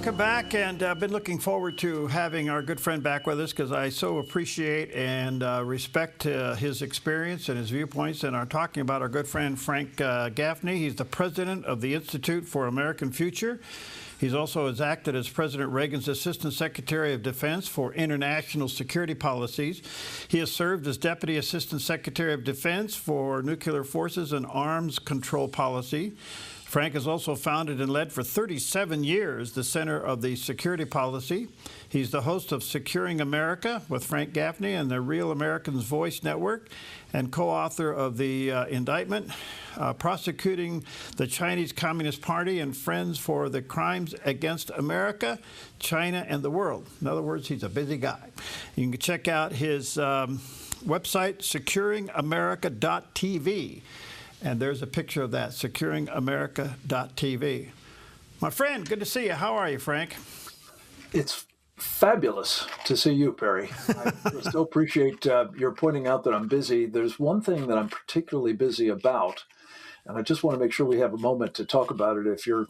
Welcome back, and I've been looking forward to having our good friend back with us because I so appreciate and respect his experience and his viewpoints, and are talking about our good friend Frank Gaffney. He's the president of the Institute for American Future. He's also has acted as President Reagan's Assistant Secretary of Defense for International Security Policies. He has served as Deputy Assistant Secretary of Defense for Nuclear Forces and Arms Control Policy. Frank has also founded and led for 37 years the Center of the Security Policy. He's the host of Securing America with Frank Gaffney and the Real Americans Voice Network, and co-author of the indictment, Prosecuting the Chinese Communist Party and Friends for the Crimes Against America, China, and the World. In other words, he's a busy guy. You can check out his website, securingamerica.tv. And there's a picture of that, securingamerica.tv. My friend, good to see you. How are you, Frank? It's fabulous to see you, Perry. I so appreciate your pointing out that I'm busy. There's one thing that I'm particularly busy about, and I just want to make sure we have a moment to talk about it if you're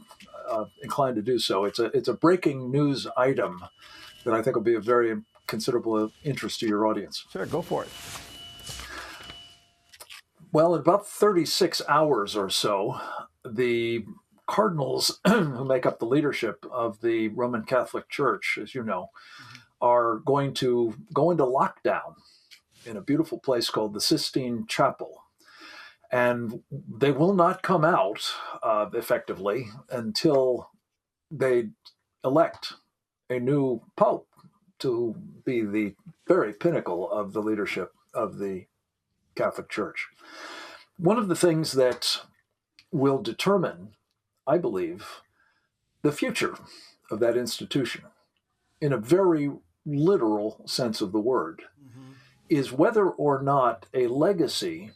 inclined to do so. It's a breaking news item that I think will be of very considerable interest to your audience. Sure, go for it. Well, in about 36 hours or so, the cardinals who make up the leadership of the Roman Catholic Church, as you know, are going to go into lockdown in a beautiful place called the Sistine Chapel. And they will not come out effectively until they elect a new pope to be the very pinnacle of the leadership of the Catholic Church. One of the things that will determine, I believe, the future of that institution, in a very literal sense of the word, is whether or not a legacy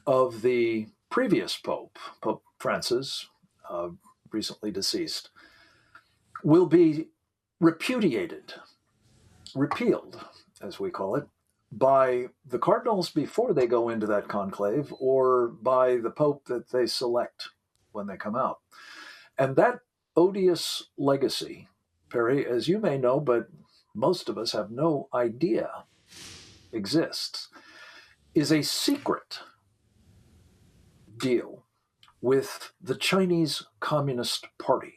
of the previous Pope, Pope Francis, recently deceased, will be repudiated, repealed, as we call it, by the cardinals before they go into that conclave, or by the Pope that they select when they come out. And that odious legacy, Perry, as you may know, but most of us have no idea exists, is a secret deal with the Chinese Communist Party.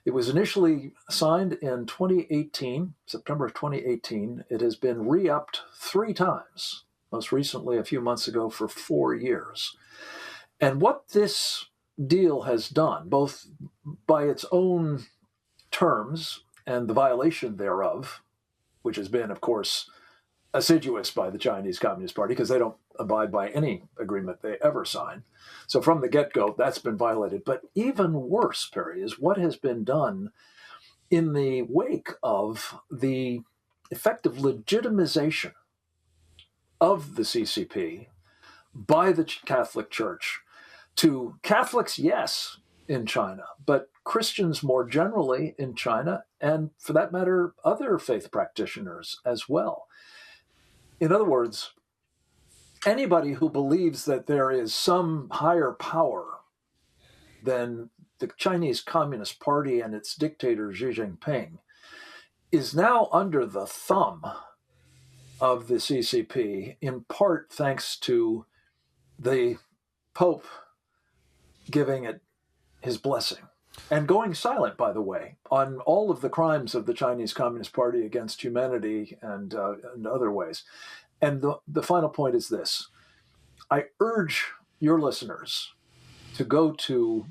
It was initially signed in 2018, September of 2018. It has been re-upped 3 times, most recently a few months ago for 4 years. And what this deal has done, both by its own terms and the violation thereof, which has been, of course, assiduous by the Chinese Communist Party because they don't abide by any agreement they ever sign. So from the get-go, that's been violated. But even worse, Perry, is what has been done in the wake of the effective legitimization of the CCP by the Catholic Church to Catholics, yes, in China, but Christians more generally in China, and for that matter, other faith practitioners as well. In other words, anybody who believes that there is some higher power than the Chinese Communist Party and its dictator Xi Jinping is now under the thumb of the CCP, in part thanks to the Pope giving it his blessing. And going silent, by the way, on all of the crimes of the Chinese Communist Party against humanity and other ways. And the final point is this. I urge your listeners to go to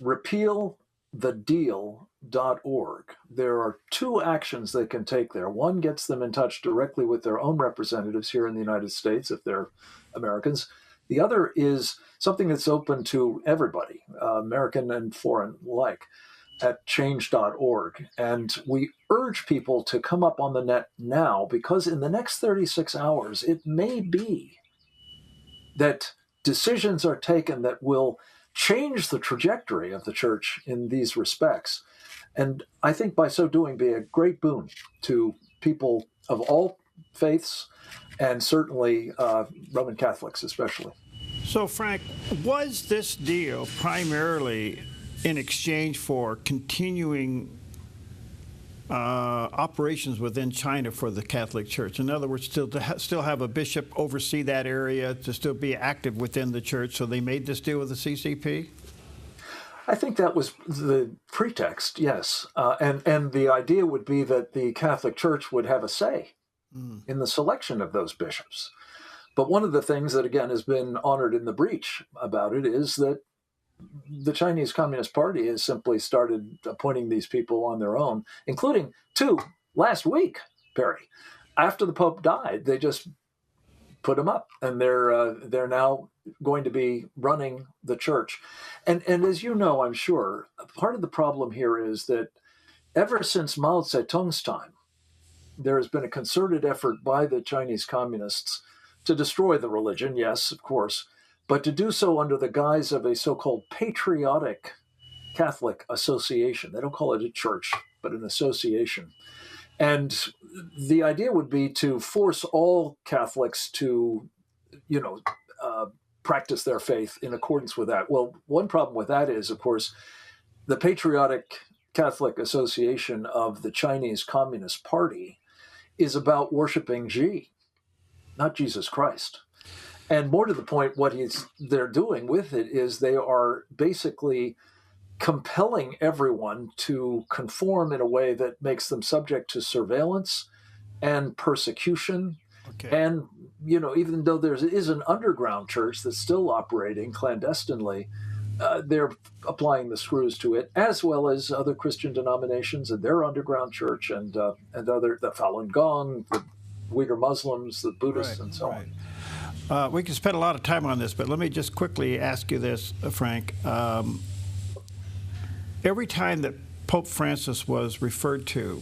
repealthedeal.org. There are 2 actions they can take there. One gets them in touch directly with their own representatives here in the United States, if they're Americans. The other is something that's open to everybody, American and foreign alike, at change.org. And we urge people to come up on the net now, because in the next 36 hours, it may be that decisions are taken that will change the trajectory of the church in these respects. And I think by so doing, be a great boon to people of all faiths, and certainly Roman Catholics especially. So, Frank, was this deal primarily in exchange for continuing operations within China for the Catholic Church. In other words, still have a bishop oversee that area, to still be active within the church. So they made this deal with the CCP? I think that was the pretext, yes. And the idea would be that the Catholic Church would have a say in the selection of those bishops. But one of the things that, again, has been honored in the breach about it is that the Chinese Communist Party has simply started appointing these people on their own, including two last week, Perry. After the Pope died, they just put them up, and they're now going to be running the church. And as you know, I'm sure, part of the problem here is that ever since Mao Zedong's time, there has been a concerted effort by the Chinese communists to destroy the religion, yes, of course, but to do so under the guise of a so-called patriotic Catholic association. They don't call it a church, but an association. And the idea would be to force all Catholics to, practice their faith in accordance with that. Well, one problem with that is, of course, the Patriotic Catholic Association of the Chinese Communist Party is about worshiping Xi, not Jesus Christ. And more to the point, what they're doing with it is they are basically compelling everyone to conform in a way that makes them subject to surveillance and persecution. Okay. And, even though there is an underground church that's still operating clandestinely, they're applying the screws to it, as well as other Christian denominations and their underground church and the Falun Gong, the Uyghur Muslims, the Buddhists, and so on. We can spend a lot of time on this, but let me just quickly ask you this, Frank. Every time that Pope Francis was referred to,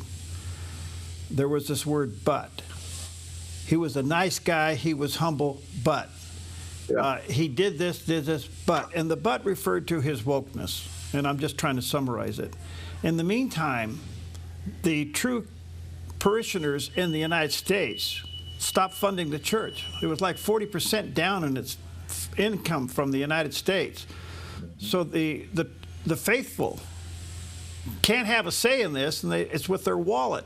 there was this word "but." He was a nice guy, he was humble, but he did this, but. And the but referred to his wokeness, and I'm just trying to summarize it. In the meantime, the true parishioners in the United States stopped funding the church. It was like 40% down in its income from the United States. So the faithful can't have a say in this, and it's with their wallet.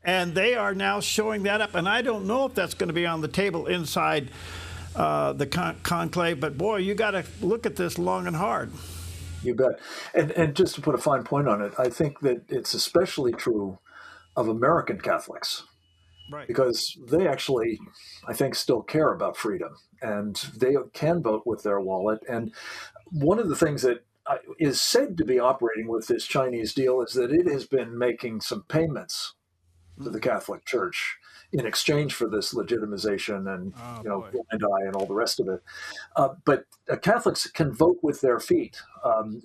And they are now showing that up. And I don't know if that's going to be on the table inside the conclave, but boy, you got to look at this long and hard. You bet. And just to put a fine point on it, I think that it's especially true of American Catholics. Right. Because they actually, I think, still care about freedom, and they can vote with their wallet. And one of the things that is said to be operating with this Chinese deal is that it has been making some payments to the Catholic Church in exchange for this legitimization and blind eye and all the rest of it. But Catholics can vote with their feet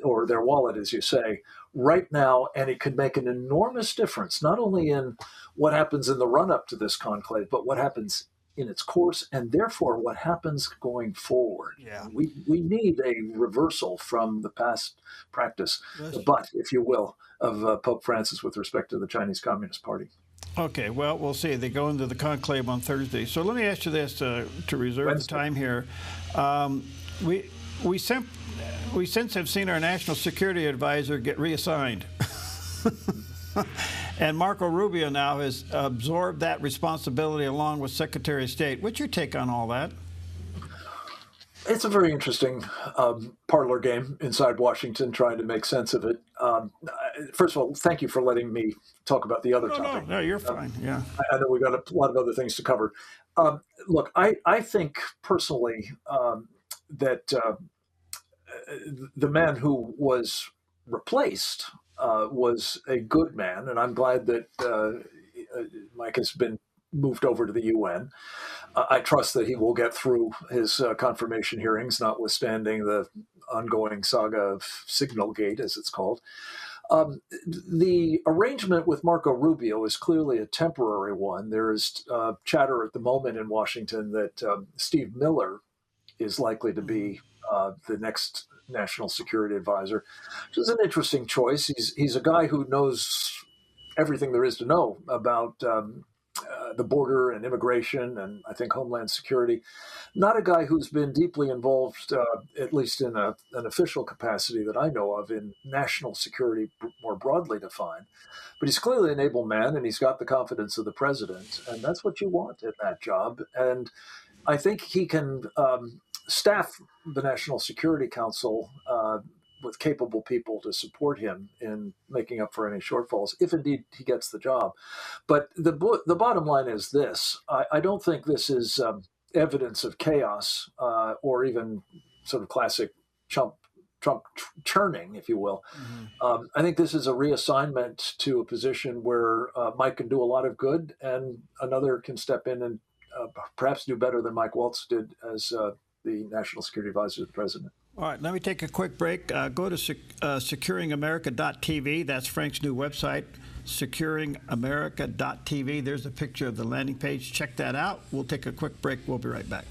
or their wallet, as you say, right now, and it could make an enormous difference, not only in what happens in the run-up to this conclave, but what happens in its course, and therefore what happens going forward. Yeah. We need a reversal from the past practice, but, if you will, of Pope Francis with respect to the Chinese Communist Party. Okay, well, we'll see. They go into the conclave on Thursday. So let me ask you this to reserve the time here. We since have seen our national security advisor get reassigned. And Marco Rubio now has absorbed that responsibility along with Secretary of State. What's your take on all that? It's a very interesting parlor game inside Washington, trying to make sense of it. First of all, thank you for letting me talk about the other topic. No, you're fine. Yeah, I know we've got a lot of other things to cover. Look, I think personally that the man who was replaced was a good man, and I'm glad that Mike has been moved over to the UN. I trust that he will get through his confirmation hearings, notwithstanding the ongoing saga of Signalgate, as it's called. The arrangement with Marco Rubio is clearly a temporary one. There is chatter at the moment in Washington that Steve Miller is likely to be the next national security advisor, which is an interesting choice. He's a guy who knows everything there is to know about the border and immigration, and I think Homeland Security. Not a guy who's been deeply involved, at least in an official capacity that I know of, in national security more broadly defined. But he's clearly an able man, and he's got the confidence of the president, and that's what you want in that job. And I think he can staff the National Security Council with capable people to support him in making up for any shortfalls, if indeed he gets the job. But the bottom line is this: I don't think this is evidence of chaos or even sort of classic Trump churning, if you will. I think this is a reassignment to a position where Mike can do a lot of good, and another can step in and perhaps do better than Mike Waltz did as the National Security Advisor to the President. All right, let me take a quick break. Go to securingamerica.tv. That's Frank's new website, securingamerica.tv. There's a picture of the landing page. Check that out. We'll take a quick break. We'll be right back.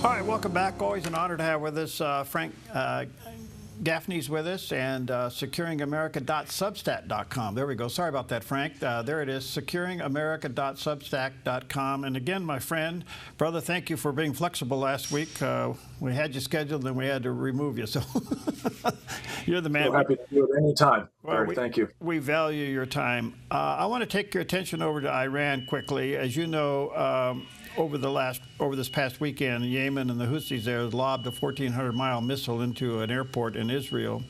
All right, welcome back. Always an honor to have with us Frank Gaffney's with us, and securingamerica.substack.com. There we go. Sorry about that, Frank. There it is, securingamerica.substack.com. And again, my friend, brother, thank you for being flexible last week. We had you scheduled, and we had to remove you. So you're the man. I'm happy to do it anytime. Well, Thank you. We value your time. I want to take your attention over to Iran quickly. As you know, over this past weekend, Yemen and the Houthis there lobbed a 1,400-mile missile into an airport in Israel.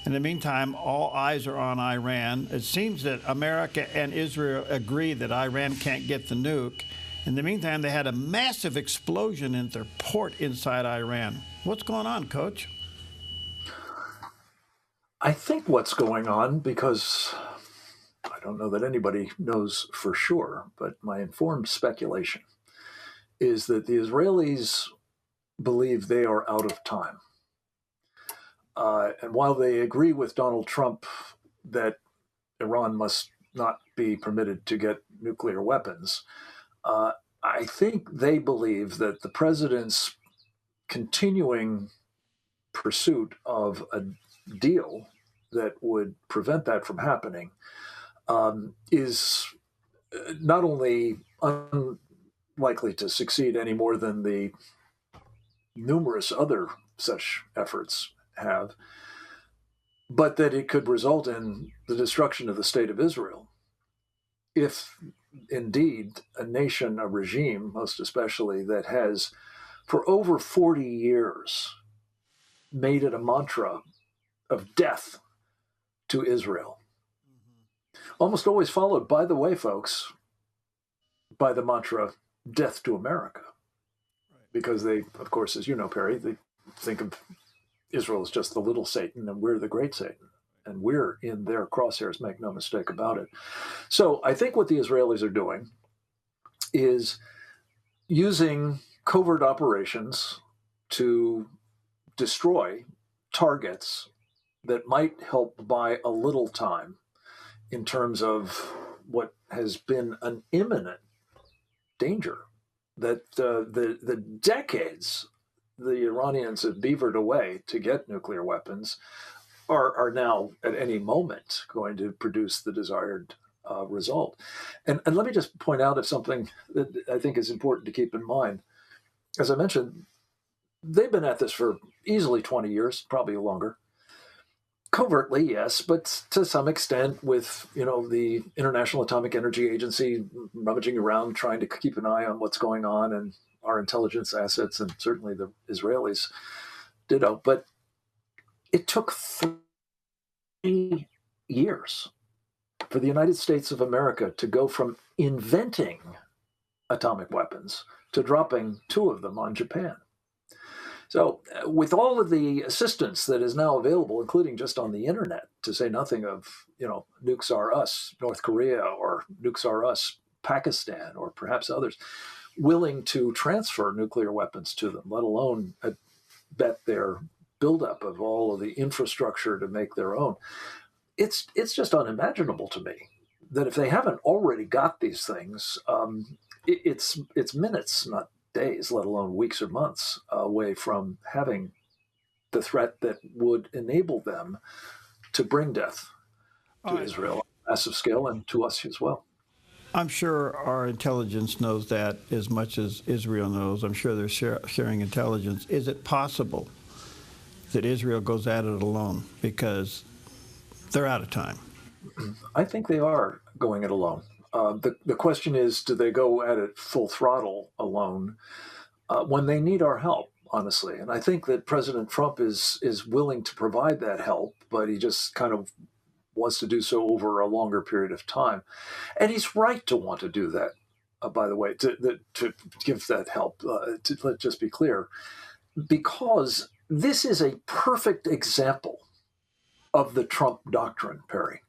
In the meantime, all eyes are on Iran. It seems that America and Israel agree that Iran can't get the nuke. In the meantime, they had a massive explosion in their port inside Iran. What's going on, Coach? I think what's going on, because I don't know that anybody knows for sure, but my informed speculation is that the Israelis believe they are out of time. And while they agree with Donald Trump that Iran must not be permitted to get nuclear weapons, I think they believe that the president's continuing pursuit of a deal that would prevent that from happening is not only unlikely to succeed any more than the numerous other such efforts have, but that it could result in the destruction of the state of Israel if indeed a nation, a regime, most especially, that has for over 40 years made it a mantra of death to Israel. Almost always followed, by the way, folks, by the mantra, death to America. Because they, of course, as you know, Perry, they think of Israel as just the little Satan and we're the great Satan. And we're in their crosshairs, make no mistake about it. So I think what the Israelis are doing is using covert operations to destroy targets that might help buy a little time in terms of what has been an imminent danger, that the decades the Iranians have beavered away to get nuclear weapons are now at any moment going to produce the desired result. And let me just point out of something that I think is important to keep in mind. As I mentioned, they've been at this for easily 20 years, probably longer. Covertly, yes, but to some extent with, the International Atomic Energy Agency rummaging around, trying to keep an eye on what's going on, and our intelligence assets, and certainly the Israelis ditto. But it took 3 years for the United States of America to go from inventing atomic weapons to dropping 2 of them on Japan. So with all of the assistance that is now available, including just on the internet, to say nothing of, nukes are us, North Korea, or nukes are us, Pakistan, or perhaps others, willing to transfer nuclear weapons to them, let alone bet their buildup of all of the infrastructure to make their own. It's just unimaginable to me that if they haven't already got these things, it's minutes, not days, let alone weeks or months away from having the threat that would enable them to bring death to Israel on a massive scale and to us as well. I'm sure our intelligence knows that as much as Israel knows. I'm sure they're sharing intelligence. Is it possible that Israel goes at it alone because they're out of time? I think they are going it alone. The question is, do they go at it full throttle alone when they need our help, honestly? And I think that President Trump is willing to provide that help, but he just kind of wants to do so over a longer period of time. And he's right to want to do that, by the way, to give that help. Let's just be clear, because this is a perfect example of the Trump doctrine, Perry.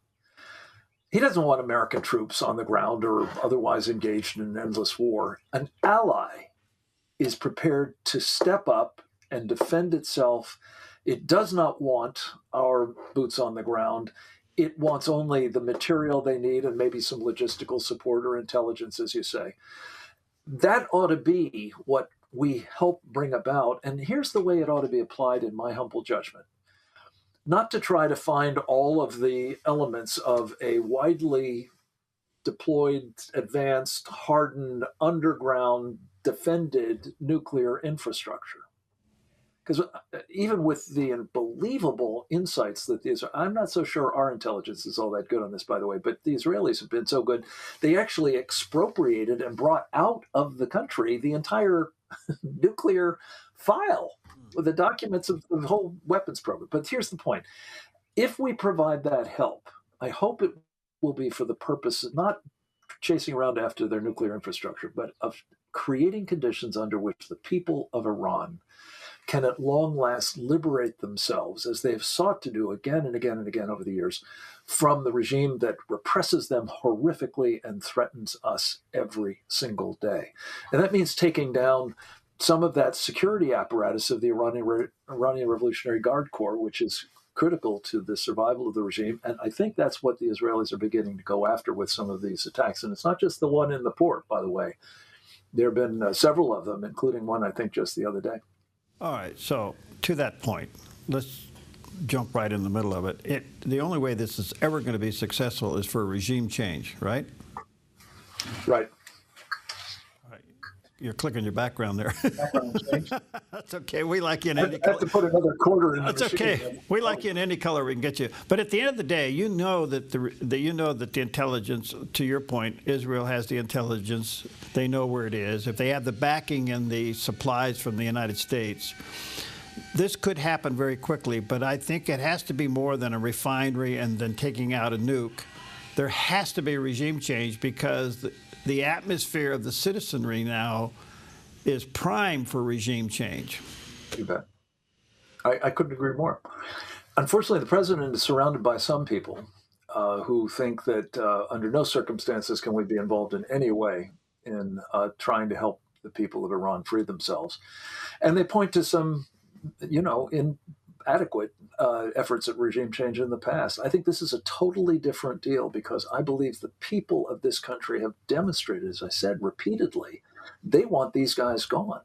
He doesn't want American troops on the ground or otherwise engaged in an endless war. An ally is prepared to step up and defend itself. It does not want our boots on the ground. It wants only the material they need and maybe some logistical support or intelligence, as you say. That ought to be what we help bring about. And here's the way it ought to be applied in my humble judgment. Not to try to find all of the elements of a widely deployed, advanced, hardened, underground, defended nuclear infrastructure. Because even with the unbelievable insights that I'm not so sure our intelligence is all that good on this, by the way, but the Israelis have been so good. They actually expropriated and brought out of the country the entire nuclear file with the documents of the whole weapons program. But here's the point. If we provide that help, I hope it will be for the purpose of not chasing around after their nuclear infrastructure, but of creating conditions under which the people of Iran can at long last liberate themselves, as they have sought to do again and again and again over the years, from the regime that represses them horrifically and threatens us every single day. And that means taking down some of that security apparatus of the Iranian Revolutionary Guard Corps, which is critical to the survival of the regime. And I think that's what the Israelis are beginning to go after with some of these attacks. And it's not just the one in the port, by the way. There have been several of them, including one, I think, just the other day. All right. So to that point, let's jump right in the middle of it. The only way this is ever going to be successful is for a regime change, right? Right. You're clicking your background there. That's okay. We like you in any color. I have to put another quarter in. That's okay. We like you in any color we can get you. But at the end of the day, you know that the intelligence. To your point, Israel has the intelligence. They know where it is. If they have the backing and the supplies from the United States, this could happen very quickly. But I think it has to be more than a refinery and then taking out a nuke. There has to be a regime change because the atmosphere of the citizenry now is prime for regime change. You bet. I couldn't agree more. Unfortunately, the president is surrounded by some people who think that under no circumstances can we be involved in any way in trying to help the people of Iran free themselves. And they point to some, inadequate efforts at regime change in the past. I think this is a totally different deal because I believe the people of this country have demonstrated, as I said repeatedly, they want these guys gone.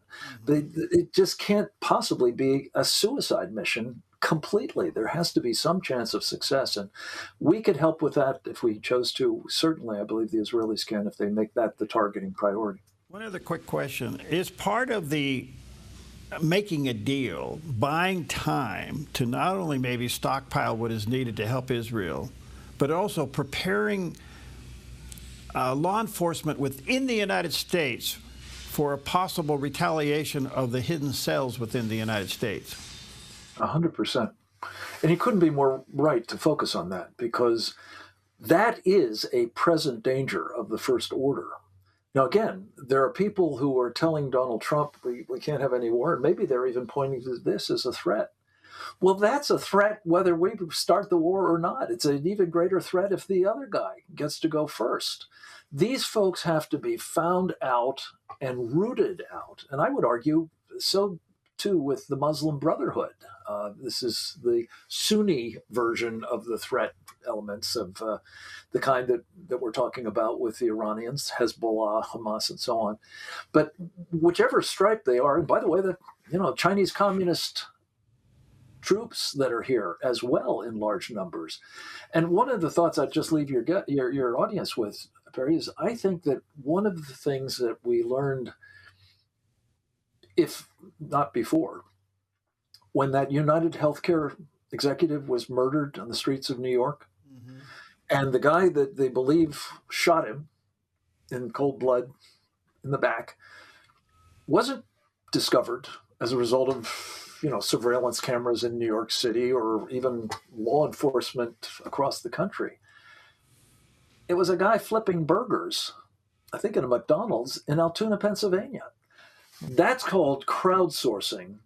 It just can't possibly be a suicide mission completely. There has to be some chance of success, and we could help with that if we chose to. Certainly, I believe the Israelis can if they make that the targeting priority. One other quick question. Is part of the making a deal, buying time to not only maybe stockpile what is needed to help Israel, but also preparing law enforcement within the United States for a possible retaliation of the hidden cells within the United States? 100%. And he couldn't be more right to focus on that because that is a present danger of the first order. Now, again, there are people who are telling Donald Trump, we can't have any war, and maybe they're even pointing to this as a threat. Well, that's a threat whether we start the war or not. It's an even greater threat if the other guy gets to go first. These folks have to be found out and rooted out, and I would argue so too with the Muslim Brotherhood. This is the Sunni version of the threat elements of the kind that we're talking about with the Iranians, Hezbollah, Hamas, and so on. But whichever stripe they are, and by the way, the Chinese Communist troops that are here as well in large numbers. And one of the thoughts I'd just leave your audience with, Perry, is I think that one of the things that we learned, if not before, when that United Healthcare executive was murdered on the streets of New York, and the guy that they believe shot him in cold blood in the back wasn't discovered as a result of surveillance cameras in New York City or even law enforcement across the country. It was a guy flipping burgers, I think in a McDonald's in Altoona, Pennsylvania. That's called crowdsourcing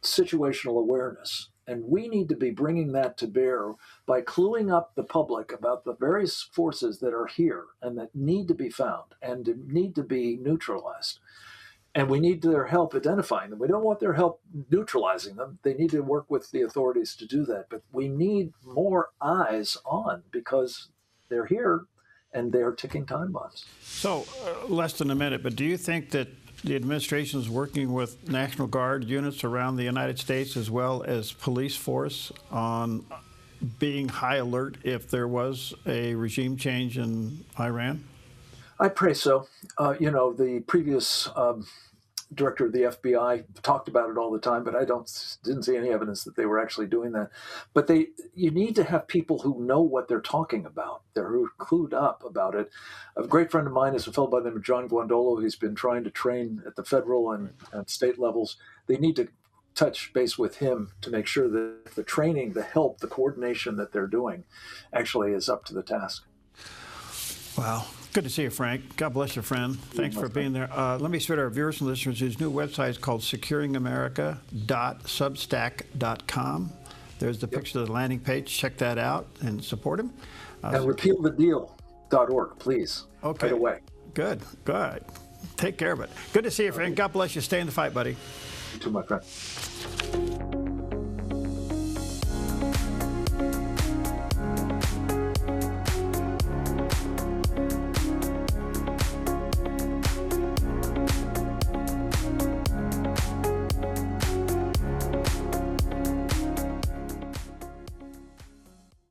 situational awareness. And we need to be bringing that to bear by cluing up the public about the various forces that are here and that need to be found and need to be neutralized. And we need their help identifying them. We don't want their help neutralizing them. They need to work with the authorities to do that. But we need more eyes on because they're here and they're ticking time bombs. So, less than a minute, but do you think that the administration is working with National Guard units around the United States as well as police force on being high alert if there was a regime change in Iran? I pray so. The previous director of the FBI talked about it all the time, but I didn't see any evidence that they were actually doing that. But you need to have people who know what they're talking about. They're clued up about it. A great friend of mine is a fellow by the name of John Guandolo. He's been trying to train at the federal and state levels. They need to touch base with him to make sure that the training, the help, the coordination that they're doing actually is up to the task. Wow. Good to see you, Frank. God bless you, friend. Thanks for being there. Let me start our viewers and listeners. His new website is called securingamerica.substack.com. There's the picture of the landing page. Check that out and support him. And repealthedeal.org, please. Okay. Right away. Good. Good. Take care of it. Good to see you, Frank. God bless you. Stay in the fight, buddy. You too, my friend.